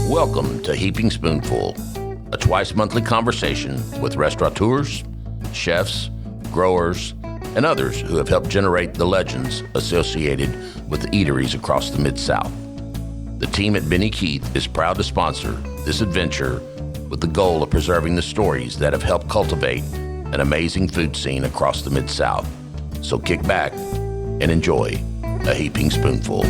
Welcome to Heaping Spoonful, a twice-monthly conversation with restaurateurs, chefs, growers, and others who have helped generate the legends associated with the eateries across the Mid-South. The team at Benny Keith is proud to sponsor this adventure with the goal of preserving the stories that have helped cultivate an amazing food scene across the Mid-South. So kick back and enjoy a Heaping Spoonful.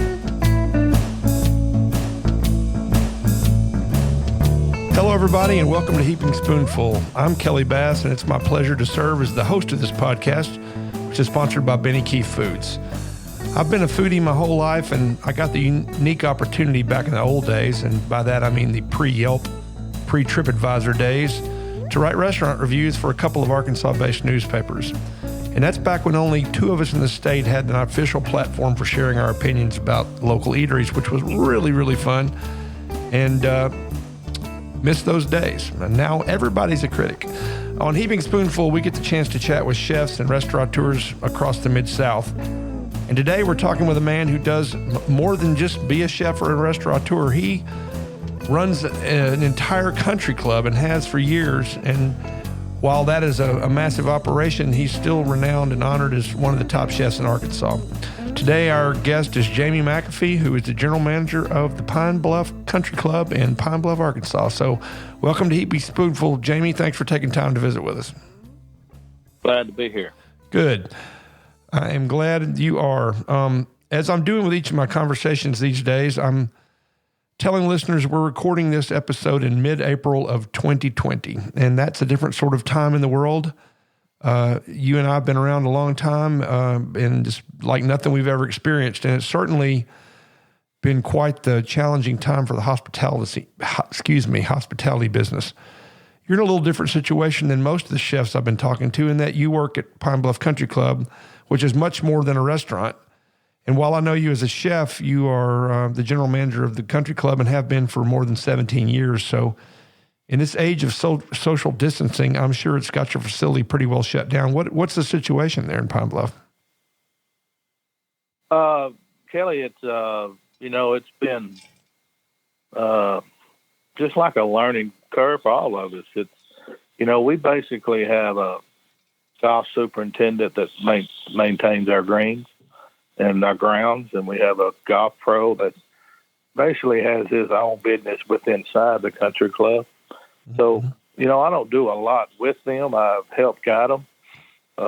Hello, everybody, and welcome to Heaping Spoonful. I'm Kelly Bass, and it's my pleasure to serve as the host of this podcast, which is sponsored by Benny Keith Foods. I've been a foodie my whole life, and I got the unique opportunity back in the old days, and by that I mean the pre-Yelp, pre-TripAdvisor days, to write restaurant reviews for a couple of Arkansas-based newspapers. And that's back when only two of us in the state had an official platform for sharing our opinions about local eateries, which was really, really fun. And missed those days. And now everybody's a critic. On Heaping Spoonful, we get the chance to chat with chefs and restaurateurs across the Mid-South. And today we're talking with a man who does more than just be a chef or a restaurateur. He runs an entire country club and has for years. And while that is a massive operation, he's still renowned and honored as one of the top chefs in Arkansas. Today, our guest is Jamie McAfee, who is the general manager of the Pine Bluff Country Club in Pine Bluff, Arkansas. So welcome to Heaping Spoonful. Jamie, thanks for taking time to visit with us. Glad to be here. Good. I am glad you are. As I'm doing with each of my conversations these days, I'm telling listeners we're recording this episode in mid-April of 2020, and that's a different sort of time in the world. You and I have been around a long time, and just like nothing we've ever experienced. And it's certainly been quite the challenging time for the hospitality business. You're in a little different situation than most of the chefs I've been talking to, in that you work at Pine Bluff Country Club, which is much more than a restaurant. And while I know you as a chef, you are the general manager of the country club and have been for more than 17 years. So in this age of social distancing, I'm sure it's got your facility pretty well shut down. What's the situation there in Pine Bluff? Kelly, it's it's been just like a learning curve for all of us. It's we basically have a golf superintendent that maintains our greens and our grounds, and we have a golf pro that basically has his own business inside the country club. So, I don't do a lot with them. I've helped guide them. They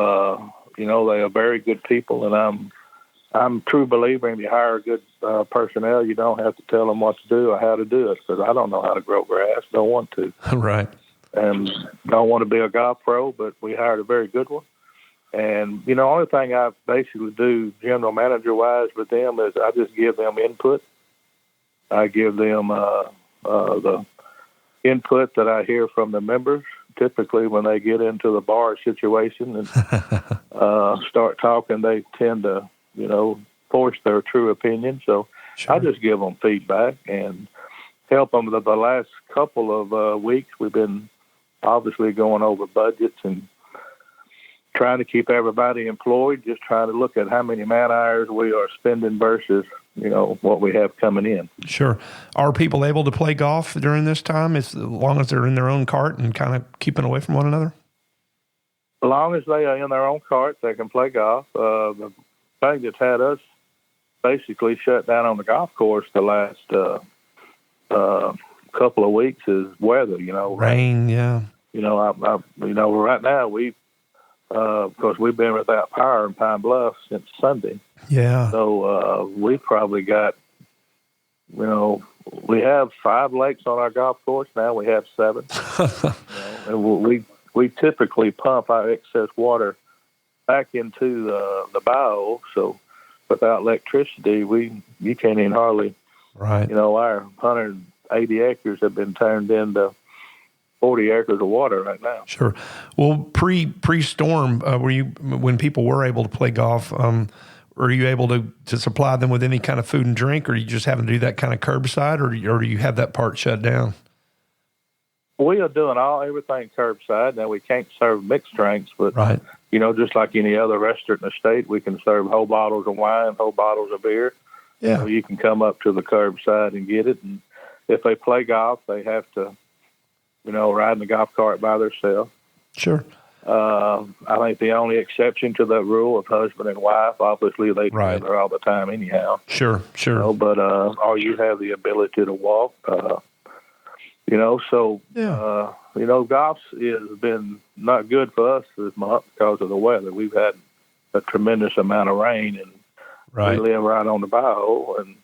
are very good people, and I'm a true believer in you hire good personnel. You don't have to tell them what to do or how to do it, because I don't know how to grow grass. Don't want to. Right. And don't want to be a golf pro, but we hired a very good one. And, the only thing I basically do general manager-wise with them is I just give them input. I give them the input that I hear from the members, typically when they get into the bar situation and start talking, they tend to, voice their true opinion. So sure. I just give them feedback and help them. The last couple of weeks, we've been obviously going over budgets and trying to keep everybody employed, just trying to look at how many man hours we are spending versus what we have coming in. Sure. Are people able to play golf during this time, as long as they're in their own cart and kind of keeping away from one another? As long as they are in their own cart, they can play golf. The thing that's had us basically shut down on the golf course the last couple of weeks is weather. Rain. Yeah. Right now of course, we've been without power in Pine Bluff since Sunday. Yeah. So we probably got, we have 5 lakes on our golf course. Now we have 7. And we typically pump our excess water back into the bio. So without electricity, you can't even hardly, right. Our 180 acres have been turned into 40 acres of water right now. Sure. Well, pre-storm, when people were able to play golf, are you able to supply them with any kind of food and drink, or you just having to do that kind of curbside, or do you have that part shut down? we are doing everything curbside. Now, we can't serve mixed drinks, but, Right. Just like any other restaurant in the state, we can serve whole bottles of wine, whole bottles of beer. Yeah. You can come up to the curbside and get it. And if they play golf, they have to, ride in the golf cart by themselves. Sure. I think the only exception to that rule of husband and wife, obviously they together all the time anyhow. Sure. But or you have the ability to walk. Golf has been not good for us this month because of the weather. We've had a tremendous amount of rain, and we live right on the bayou. And,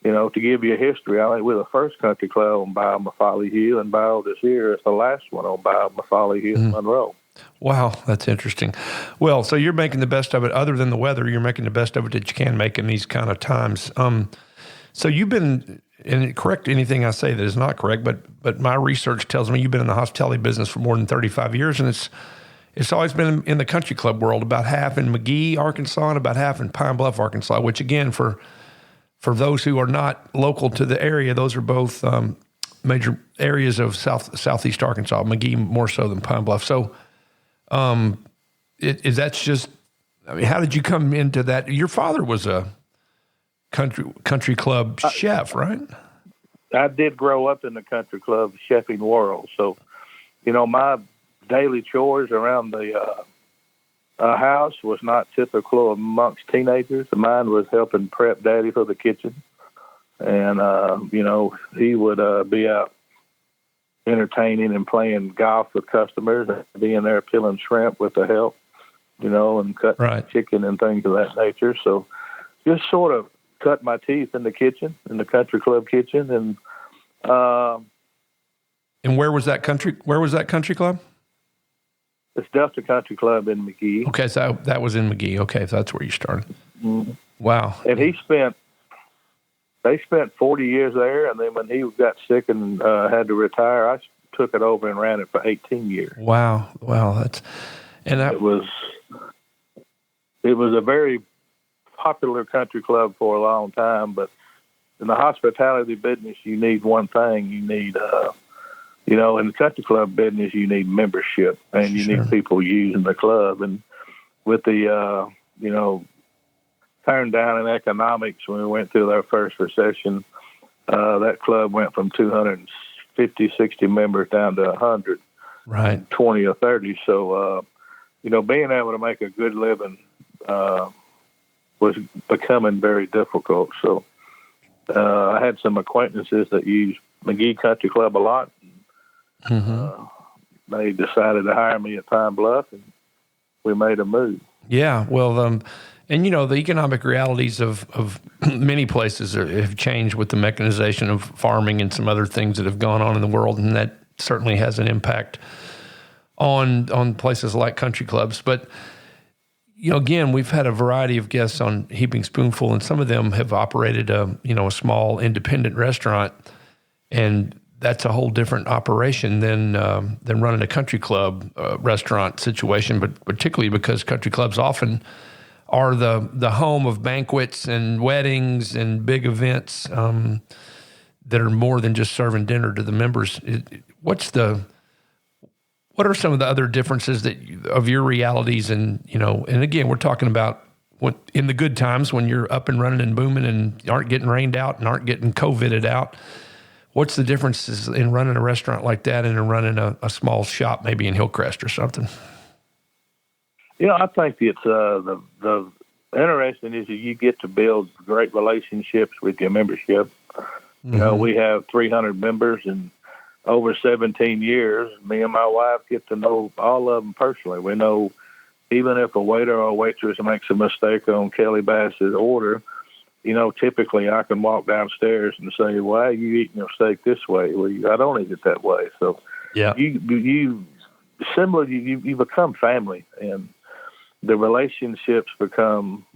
to give you a history, I think we're the first country club on Bayou Mafali Hill, and bayou this year is the last one on Bayou Mafali Hill, Monroe. Wow, that's interesting. Well, so you're making the best of it. Other than the weather, you're making the best of it that you can make in these kind of times. So you've been, and correct anything I say that is not correct, but my research tells me you've been in the hospitality business for more than 35 years, and it's always been in the country club world, about half in McGee, Arkansas, and about half in Pine Bluff, Arkansas, which again, for those who are not local to the area, those are both major areas of southeast Arkansas, McGee more so than Pine Bluff. So how did you come into that? Your father was a country club chef, right? I did grow up in the country club chefing world. So, my daily chores around the house was not typical amongst teenagers. Mine was helping prep Daddy for the kitchen. And, he would be out entertaining and playing golf with customers and being there peeling shrimp with the help, and cutting chicken and things of that nature. So just sort of cut my teeth in the kitchen, in the country club kitchen. And where was that country club? It's Delta Country Club in McGee. Okay, so that was in McGee. Okay, so that's where you started. Mm-hmm. Wow. And they spent 40 years there, and then when he got sick and had to retire, I took it over and ran it for 18 years. Wow, it was a very popular country club for a long time, but in the hospitality business, you need one thing. You need, in the country club business, you need membership, and you need people using the club. And with the, turn down in economics when we went through our first recession, that club went from 250, 60 members down to 100, 20 or 30. So, being able to make a good living was becoming very difficult. So I had some acquaintances that used McGee Country Club a lot. They decided to hire me at Pine Bluff, and we made a move. Yeah, well, and the economic realities of many places have changed with the mechanization of farming and some other things that have gone on in the world, and that certainly has an impact on places like country clubs. But again, we've had a variety of guests on Heaping Spoonful, and some of them have operated a small independent restaurant, and that's a whole different operation than running a country club restaurant situation. But particularly because country clubs often are the home of banquets and weddings and big events that are more than just serving dinner to the members. What are some of the other differences of your realities? And again, we're talking about in the good times when you're up and running and booming and aren't getting rained out and aren't getting COVIDed out. What's the differences in running a restaurant like that and in running a small shop, maybe in Hillcrest or something? I think it's the interesting is that you get to build great relationships with your membership. We have 300 members, and over 17 years, me and my wife get to know all of them personally. We know even if a waiter or a waitress makes a mistake on Kelly Bass's order, typically I can walk downstairs and say, "Why are you eating your steak this way?" Well, I don't eat it that way. So you become family, and the relationships become,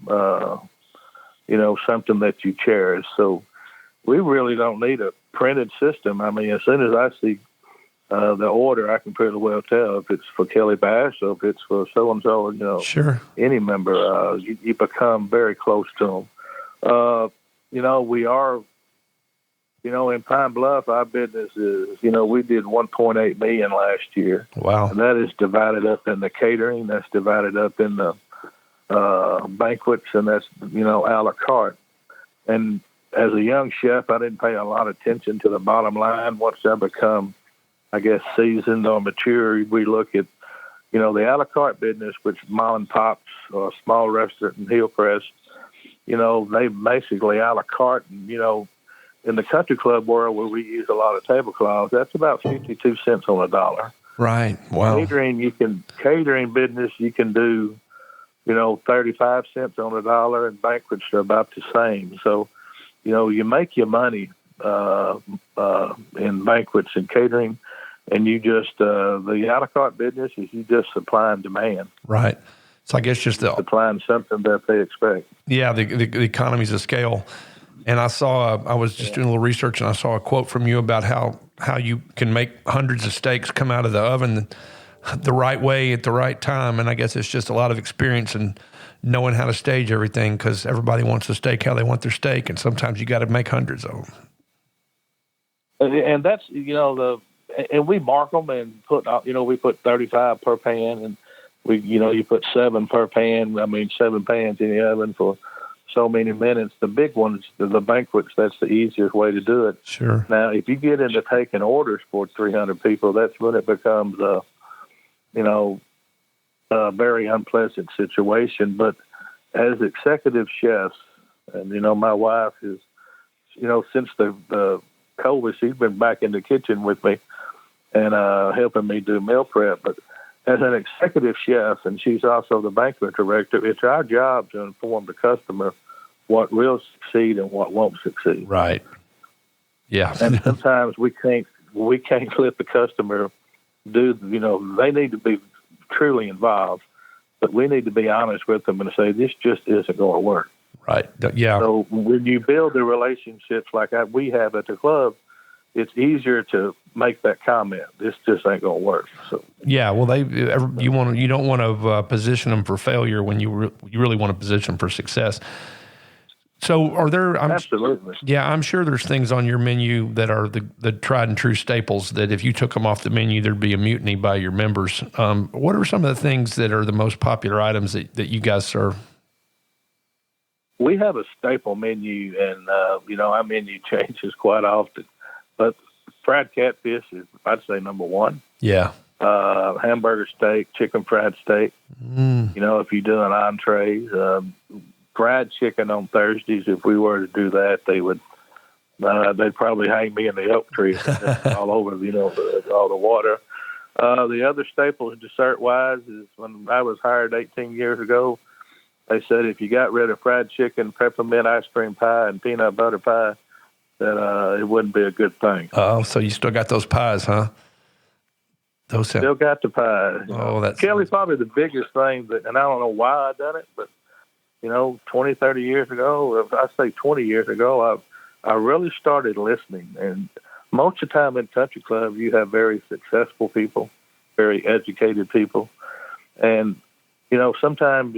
something that you cherish. So we really don't need a printed system. I mean, as soon as I see the order, I can pretty well tell if it's for Kelly Bass or if it's for so-and-so, any member. You become very close to them. We are, in Pine Bluff, our business is, we did 1.8 million last year. Wow. And that is divided up in the catering, that's divided up in the banquets, and that's, a la carte. And as a young chef, I didn't pay a lot of attention to the bottom line. Once I become, I guess, seasoned or mature, we look at, the a la carte business, which mom and pops or a small restaurant in Hillcrest, they basically a la carte. And, in the country club world where we use a lot of tablecloths, that's about 52 cents on a dollar. Right. Wow. Catering business, you can do, 35 cents on a dollar, and banquets are about the same. So, you make your money in banquets and catering, and you just, the a la carte business is you just supply and demand. Right. So I guess just supplying something that they expect. Yeah, the economies of scale. And I was just doing a little research, and I saw a quote from you about how you can make hundreds of steaks come out of the oven the right way at the right time. And I guess it's just a lot of experience and knowing how to stage everything, because everybody wants the steak how they want their steak, and sometimes you got to make hundreds of them. And that's, and we mark them and put, we put 35 per pan, and we, you put 7 per pan. 7 pans in the oven for so many minutes. The big ones, the banquets, that's the easiest way to do it. Sure. Now, if you get into taking orders for 300 people, that's when it becomes a very unpleasant situation. But as executive chefs, and, my wife is, since the COVID, she's been back in the kitchen with me and helping me do meal prep. But as an executive chef, and she's also the banquet director, it's our job to inform the customer what will succeed and what won't succeed. Right. Yeah. And sometimes we can't let the customer do, they need to be truly involved, but we need to be honest with them and say, this just isn't going to work. Right. Yeah. So when you build the relationships like we have at the club, it's easier to make that comment. This just ain't going to work. So yeah, well, you don't want to position them for failure when you really want to position them for success. So are there? Absolutely. Yeah, I'm sure there's things on your menu that are the tried and true staples that if you took them off the menu, there'd be a mutiny by your members. What are some of the things that are the most popular items that you guys serve? We have a staple menu, and our menu changes quite often. But fried catfish is, I'd say, number one. Yeah. Hamburger steak, chicken fried steak. If you do an entrees, fried chicken on Thursdays. If we were to do that, they'd probably hang me in the oak tree all over, all the water. The other staples dessert-wise is when I was hired 18 years ago, they said if you got rid of fried chicken, peppermint ice cream pie, and peanut butter pie, that it wouldn't be a good thing. Oh, so you still got those pies, huh? Still got the pies. Oh, that's Kelly's probably the biggest thing, and I don't know why I done it, but 20, 30 years ago, I say 20 years ago, I really started listening. And most of the time in country clubs, you have very successful people, very educated people. And, sometimes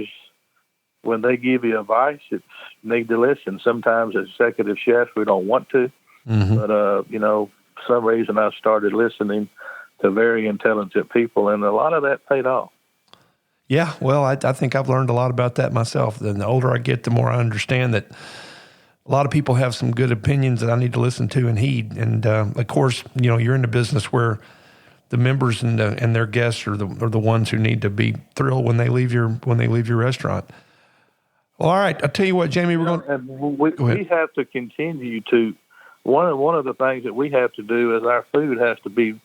when they give you advice, it's need to listen. Sometimes as executive chefs, we don't want to. Mm-hmm. But, for some reason I started listening to very intelligent people, and a lot of that paid off. Yeah, well, I think I've learned a lot about that myself. And the older I get, the more I understand that a lot of people have some good opinions that I need to listen to and heed. And of course, you're in the business where the members and their guests are the ones who need to be thrilled when they leave your restaurant. Well, all right, I'll tell you what, Jamie, we have to continue to. One of the things that we have to do is our food has to be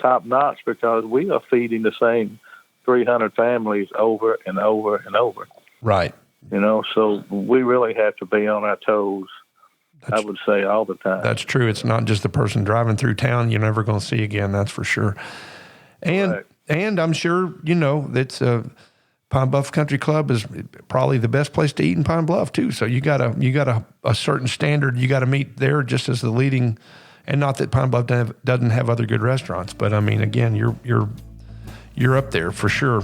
top notch, because we are feeding the same 300 families over and over and over. Right. So we really have to be on our toes, I would say, all the time. That's true. It's not just the person driving through town you're never going to see again, that's for sure. And right. And I'm sure, that's Pine Bluff Country Club is probably the best place to eat in Pine Bluff too. So you got a certain standard you got to meet there, just as the leading. And not that Pine Bluff doesn't have other good restaurants, but again, you're up there for sure.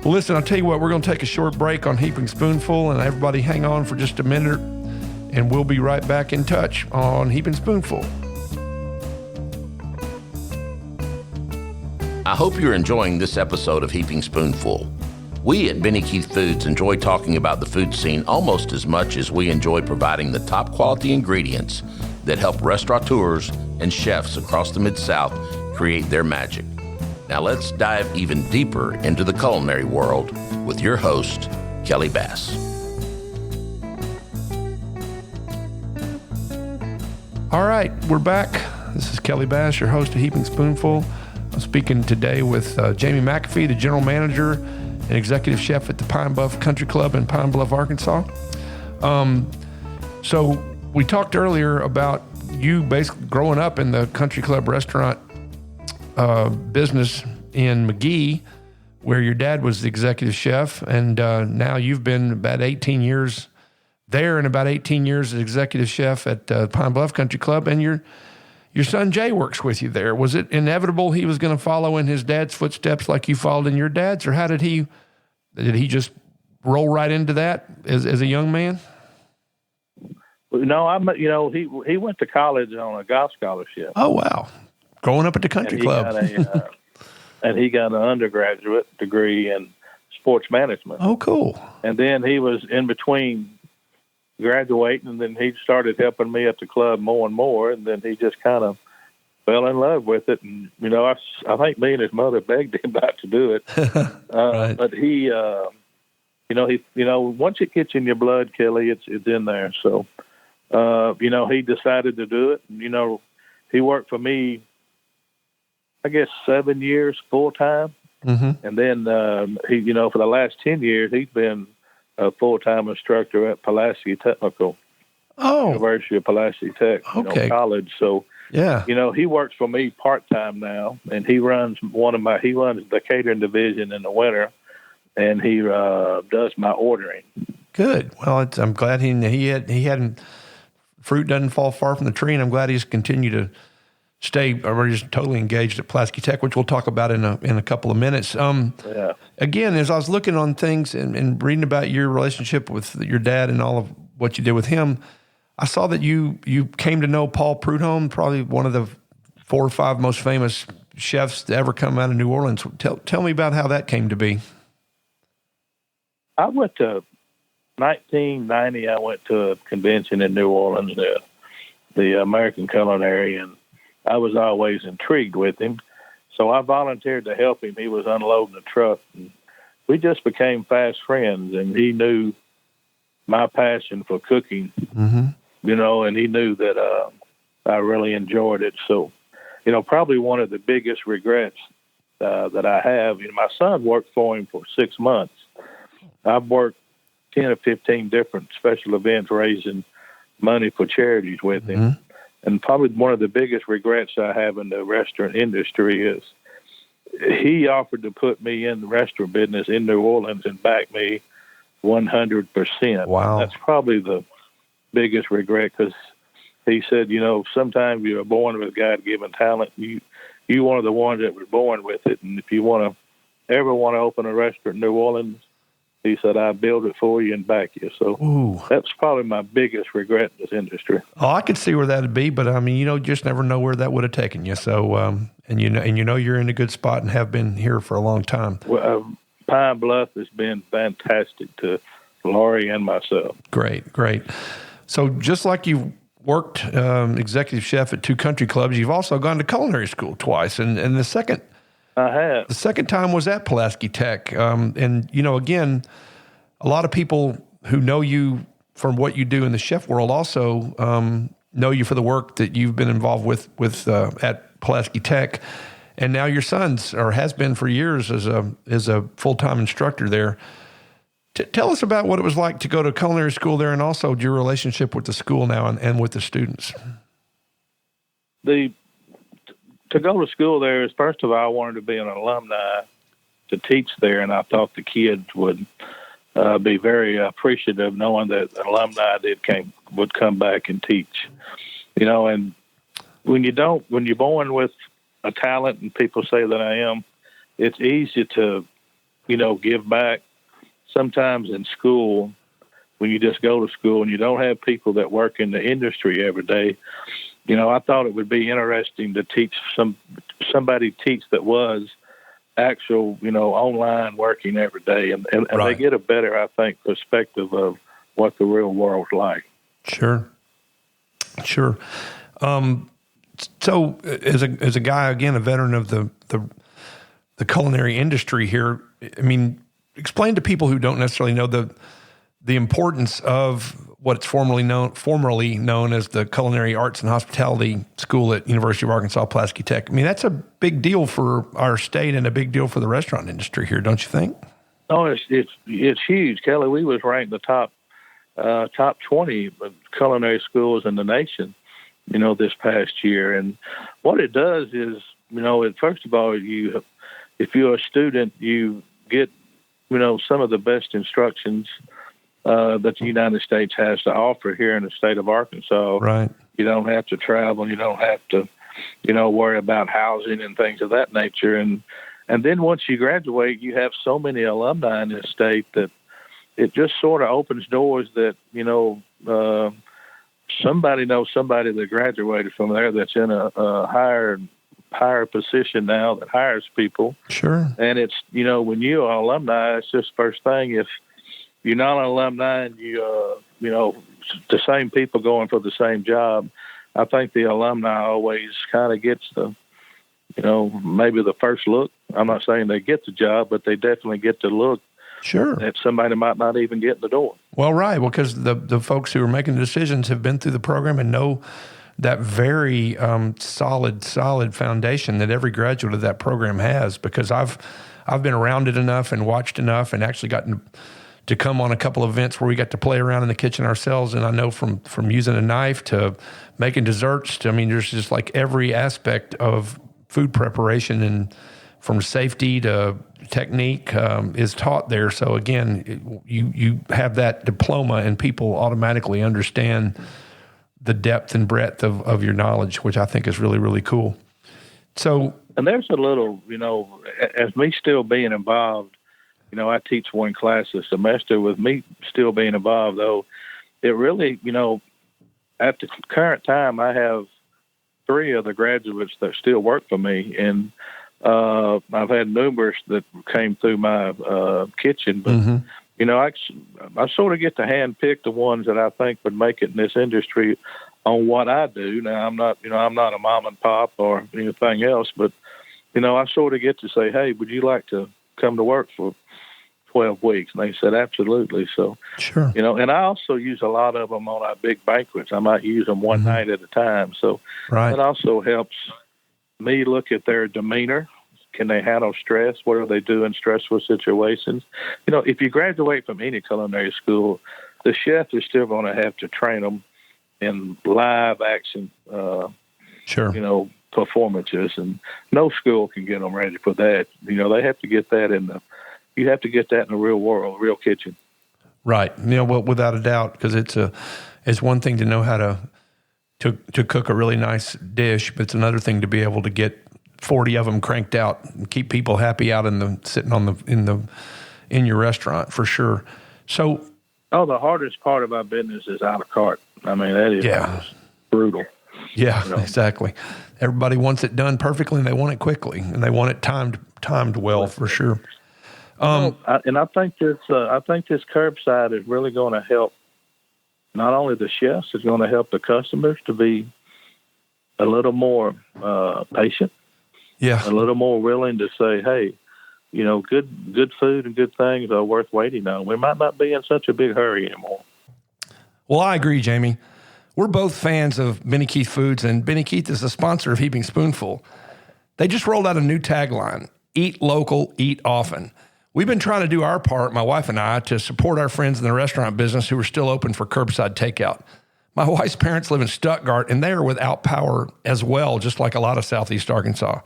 Well, listen, I'll tell you what, we're going to take a short break on Heaping Spoonful, and everybody hang on for just a minute, and we'll be right back in touch on Heaping Spoonful. I hope you're enjoying this episode of Heaping Spoonful. We at Benny Keith Foods enjoy talking about the food scene almost as much as we enjoy providing the top quality ingredients that help restaurateurs and chefs across the Mid-South create their magic. Now let's dive even deeper into the culinary world with your host, Kelly Bass. All right, we're back. This is Kelly Bass, your host of Heaping Spoonful. I'm speaking today with Jamie McAfee, the general manager and executive chef at the Pine Bluff Country Club in Pine Bluff, Arkansas. So we talked earlier about you basically growing up in the country club restaurant business in McGee, where your dad was the executive chef, and now you've been about 18 years there and about 18 years as executive chef at Pine Bluff Country Club, and your son Jay works with you there. Was it inevitable he was going to follow in his dad's footsteps like you followed in your dad's, or how did he just roll right into that as a young man? No, he went to college on a golf scholarship. Oh, wow. Growing up at the country club. And he got an undergraduate degree in sports management. Oh, cool. And then he was in between graduating, and then he started helping me at the club more and more, and then he just kind of fell in love with it. And, I think me and his mother begged him not to do it. Right. But he, once it gets in your blood, Kelly, it's in there. So, he decided to do it. And, he worked for me, I guess, 7 years full time. Mm-hmm. And then for the last 10 years, he's been a full-time instructor at Pulaski Technical, University of Pulaski Tech, college. So, yeah, he works for me part-time now, and he runs the catering division in the winter, and he does my ordering. Good. Well, I'm glad he hadn't, fruit doesn't fall far from the tree, and I'm glad he's continued to stay, or just totally engaged at Pulaski Tech, which we'll talk about in a couple of minutes. Again, as I was looking on things and reading about your relationship with your dad and all of what you did with him, I saw that you came to know Paul Prudhomme, probably one of the 4 or 5 most famous chefs to ever come out of New Orleans. Tell me about how that came to be. I went to 1990. I went to a convention in New Orleans, the American Culinary, and I was always intrigued with him. So I volunteered to help him. He was unloading a truck, and we just became fast friends, and he knew my passion for cooking, mm-hmm. And he knew that I really enjoyed it. So, probably one of the biggest regrets that I have, my son worked for him for 6 months. I've worked 10 or 15 different special events raising money for charities with him. Mm-hmm. And probably one of the biggest regrets I have in the restaurant industry is he offered to put me in the restaurant business in New Orleans and back me 100%. Wow. That's probably the biggest regret, because he said, sometimes you're born with God-given talent. You one of the ones that was born with it. And if you ever want to open a restaurant in New Orleans, he said, I build it for you and back you. So That's probably my biggest regret in this industry. Oh, I could see where that would be, but you just never know where that would have taken you. So, you're in a good spot and have been here for a long time. Well, Pine Bluff has been fantastic to Laurie and myself. Great. So just like you've worked executive chef at 2 country clubs, you've also gone to culinary school twice. And the second I have. The second time was at Pulaski Tech. Again, a lot of people who know you from what you do in the chef world also know you for the work that you've been involved with at Pulaski Tech. And now your son's, or has been for years, as a full-time instructor there. Tell us about what it was like to go to culinary school there, and also your relationship with the school now and with the students. To go to school there is, first of all, I wanted to be an alumni to teach there, and I thought the kids would be very appreciative knowing that an alumni would come back and teach. And when you're born with a talent, and people say that I am, it's easy to, give back. Sometimes in school, when you just go to school and you don't have people that work in the industry every day, I thought it would be interesting to teach somebody that was actual, online working every day, and Right. they get a better, I think, perspective of what the real world's like. Sure. So as a guy, again, a veteran of the culinary industry here, I mean, explain to people who don't necessarily know the importance of what's formerly known as the Culinary Arts and Hospitality School at University of Arkansas Pulaski Tech. I mean, that's a big deal for our state and a big deal for the restaurant industry here, don't you think? Oh, it's huge, Kelly. We was ranked the top 20 culinary schools in the nation, this past year. And what it does is, first of all, if you're a student, you get, some of the best instructions that the United States has to offer here in the state of Arkansas. Right. You don't have to travel. You don't have to, worry about housing and things of that nature. And then once you graduate, you have so many alumni in this state that it just sort of opens doors that, somebody knows somebody that graduated from there that's in a higher position now that hires people. Sure. And it's, when you're an alumni, it's just first thing. If you're not an alumni and the same people going for the same job, I think the alumni always kind of gets the, maybe the first look. I'm not saying they get the job, but they definitely get the look. Sure. That somebody might not even get in the door. Well, right. Well, because the folks who are making the decisions have been through the program and know that very solid foundation that every graduate of that program has. Because I've been around it enough and watched enough and actually gotten to come on a couple of events where we got to play around in the kitchen ourselves. And I know from using a knife to making desserts to, there's just like every aspect of food preparation, and from safety to technique is taught there. So again, you have that diploma and people automatically understand the depth and breadth of your knowledge, which I think is really, really cool. So, and there's a little, as me still being involved, I teach one class a semester. With me still being involved, though, it really, at the current time, I have 3 of the graduates that still work for me, and I've had numerous that came through my kitchen, but I sort of get to handpick the ones that I think would make it in this industry on what I do. Now I'm not a mom and pop or anything else, but I sort of get to say, hey, would you like to come to work for 12 weeks? And they said, absolutely. So, sure. And I also use a lot of them on our big banquets. I might use them one night at a time. So right. It also helps me look at their demeanor. Can they handle stress? What do they do in stressful situations? If you graduate from any culinary school, the chef is still going to have to train them in live action, sure. Performances, and no school can get them ready for that. They have to get that you have to get that in the real world, real kitchen. Right. Well, without a doubt, because it's one thing to know how to cook a really nice dish, but it's another thing to be able to get 40 of them cranked out and keep people happy out in your restaurant, for sure. So, the hardest part of our business is a la carte. That is brutal. Yeah, exactly. Everybody wants it done perfectly, and they want it quickly, and they want it timed well, for sure. And I think this curbside is really going to help not only the chefs, it's going to help the customers to be a little more patient. Yeah. A little more willing to say, hey, good food and good things are worth waiting on. We might not be in such a big hurry anymore. Well, I agree, Jamie. We're both fans of Benny Keith Foods, and Benny Keith is a sponsor of Heaping Spoonful. They just rolled out a new tagline, eat local, eat often. We've been trying to do our part, my wife and I, to support our friends in the restaurant business who are still open for curbside takeout. My wife's parents live in Stuttgart, and they are without power as well, just like a lot of Southeast Arkansas.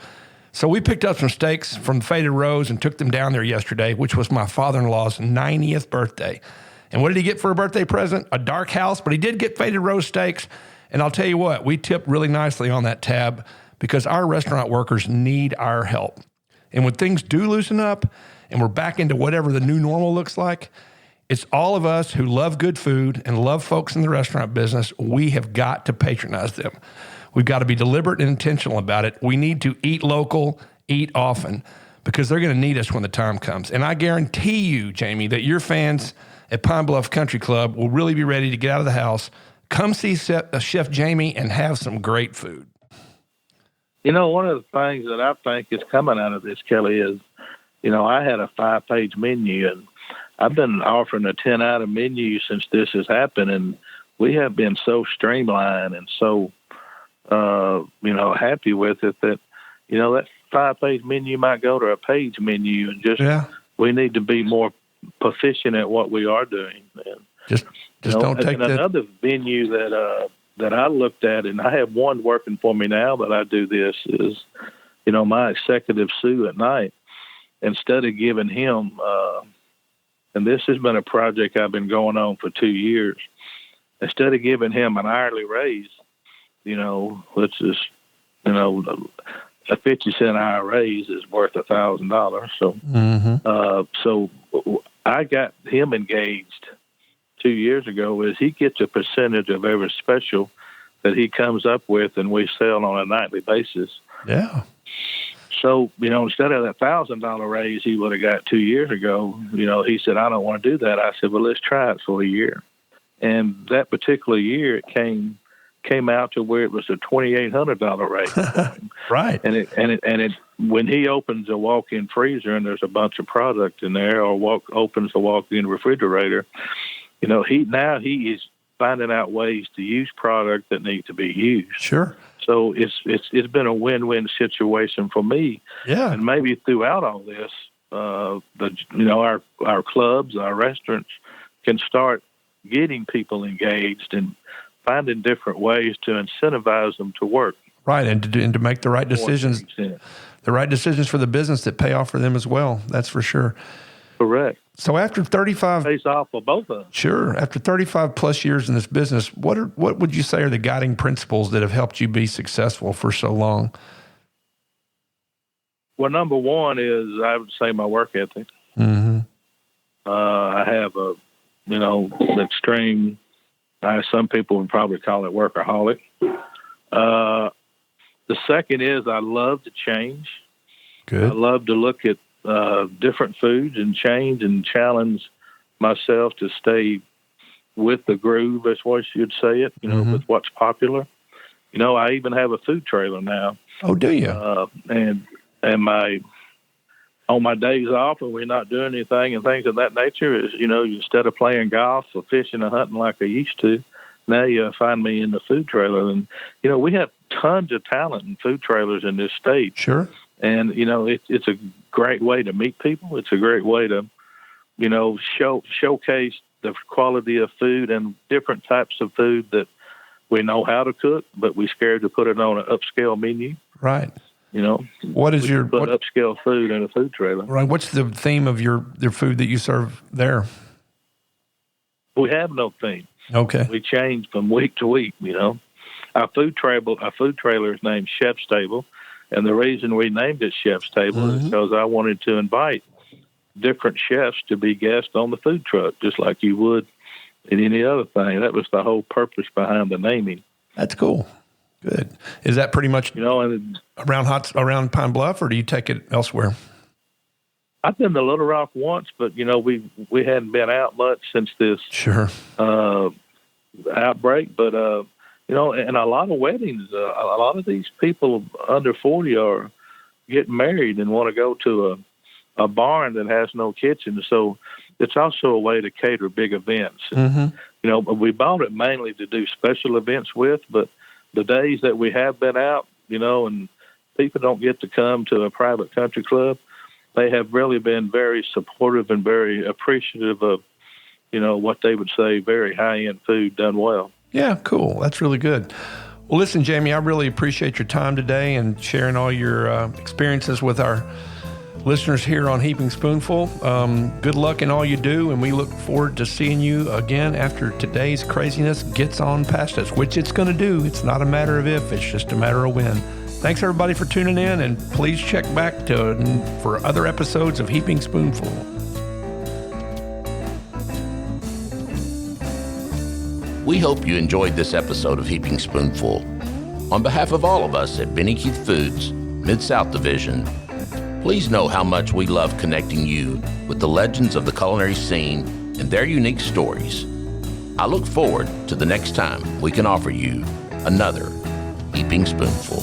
So we picked up some steaks from Faded Rose and took them down there yesterday, which was my father-in-law's 90th birthday. And what did he get for a birthday present? A dark house, but he did get Faded Rose steaks. And I'll tell you what, we tipped really nicely on that tab because our restaurant workers need our help. And when things do loosen up and we're back into whatever the new normal looks like, it's all of us who love good food and love folks in the restaurant business. We have got to patronize them. We've got to be deliberate and intentional about it. We need to eat local, eat often, because they're going to need us when the time comes. And I guarantee you, Jamie, that your fans at Pine Bluff Country Club will really be ready to get out of the house, come see Chef Jamie, and have some great food. One of the things that I think is coming out of this, Kelly, is, I had a 5-page menu, and I've been offering a 10-item menu since this has happened, and we have been so streamlined and so, happy with it that, that 5-page menu might go to a page menu, and we need to be more proficient at what we are doing. And, just don't take another venue that I looked at, and I have one working for me now, but I do this, is, my executive sous at night. Instead of giving him, and this has been a project I've been going on for 2 years, instead of giving him an hourly raise, let's just, a 50-cent hour raise is worth $1,000. So, so I got him engaged 2 years ago. Is he gets a percentage of every special that he comes up with, and we sell on a nightly basis. Yeah. So, instead of that $1,000 raise he would have got 2 years ago, he said, I don't want to do that. I said, well, let's try it for a year. And that particular year, it came out to where it was a $2,800 raise. Right. And it when he opens a walk-in freezer and there's a bunch of product in there, or opens a walk-in refrigerator, he is finding out ways to use product that need to be used. Sure. So it's been a win-win situation for me. Yeah. And maybe throughout all this, our clubs, our restaurants can start getting people engaged and finding different ways to incentivize them to work. Right, and to make the right decisions, for the business that pay off for them as well. That's for sure. Correct. So after 35, pays off for both of them. Sure. After 35 plus years in this business, what would you say are the guiding principles that have helped you be successful for so long? Well, number one is, I would say, my work ethic. Mm-hmm. I have extreme. Some people would probably call it workaholic. The second is, I love to change. Good. I love to look at different foods and change and challenge myself to stay with the groove, as what you'd say it, with what's popular. I even have a food trailer now. Oh, do you? And on my days off, and we're not doing anything and things of that nature, is, instead of playing golf or fishing or hunting like I used to, now you find me in the food trailer. And, we have tons of talent in food trailers in this state. Sure. And, it's a great way to meet people. It's a great way to, showcase the quality of food and different types of food that we know how to cook, but we're scared to put it on an upscale menu. Right. What is upscale food in a food trailer? Right. What's the theme of your food that you serve there? We have no theme. Okay. We change from week to week. Our food trailer is named Chef's Table, and the reason we named it Chef's Table is because I wanted to invite different chefs to be guests on the food truck, just like you would in any other thing. That was the whole purpose behind the naming. That's cool. Good. Is that pretty much and around Pine Bluff, or do you take it elsewhere? I've been to Little Rock once, but we hadn't been out much since this outbreak. But and a lot of weddings, a lot of these people under 40 are getting married and want to go to a barn that has no kitchen. So it's also a way to cater big events. Mm-hmm. We bought it mainly to do special events with, but the days that we have been out, and people don't get to come to a private country club, they have really been very supportive and very appreciative of, what they would say very high-end food done well. Yeah, cool. That's really good. Well, listen, Jamie, I really appreciate your time today and sharing all your experiences with our listeners here on Heaping Spoonful. Good luck in all you do, and we look forward to seeing you again after today's craziness gets on past us, which it's going to do. It's not a matter of if, it's just a matter of when. Thanks, everybody, for tuning in, and please check back for other episodes of Heaping Spoonful. We hope you enjoyed this episode of Heaping Spoonful. On behalf of all of us at Benny Keith Foods, Mid-South Division, Please know how much we love connecting you with the legends of the culinary scene and their unique stories. I look forward to the next time we can offer you another Heaping Spoonful.